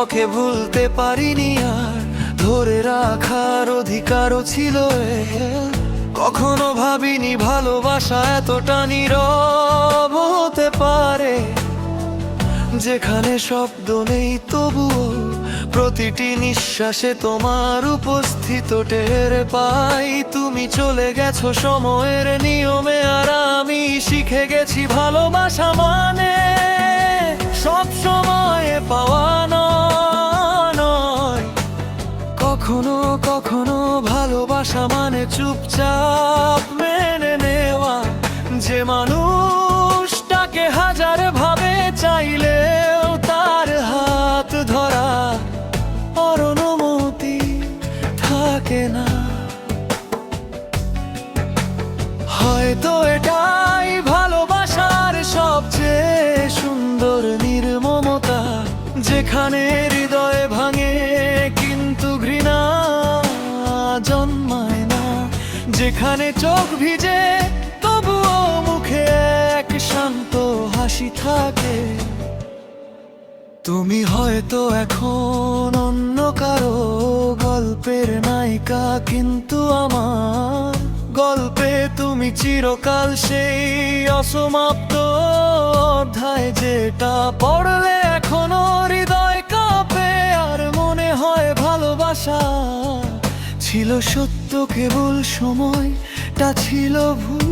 তোকে ভুলতে পারিনি আর ধরে রাখার অধিকারও ছিল এর। কখনো ভাবিনি ভালোবাসা এতটা নীরব হতে পারে, যেখানে শব্দ নেই তবুও প্রতিটি নিঃশ্বাসে তোমার উপস্থিত টের পাই। তুমি চলে গেছো সময়ের নিয়মে, আর আমি শিখে গেছি ভালোবাসা মানে সব সময় পাওয়া নয়। কখনো কখনো ভালোবাসা মানে চুপচাপ মেনে নেওয়া, যে মানুষটাকে হাজার ভাবে চাইলেও তার হাত ধরা অনুমতি থাকে না। হয়তো এটাই ভালোবাসার সবচেয়ে সুন্দর নির্মমতা, যেখানে হৃদয় ভাঙে কিন্তু ঘৃণা জন্মায় না, যেখানে চোখ ভিজে তবুও মুখে এক শান্ত হাসি থাকে। তুমি হয়তো এখন অন্য কারো গল্পের নায়িকা, কিন্তু আমার গল্পে তুমি চিরকাল সেই অসমাপ্ত অধ্যায়, যেটা পড়লে এখনো হৃদয় কাঁপে আর মনে হয় ভালোবাসা ছিল সত্য, কেবল সময়টা ছিল ভুল।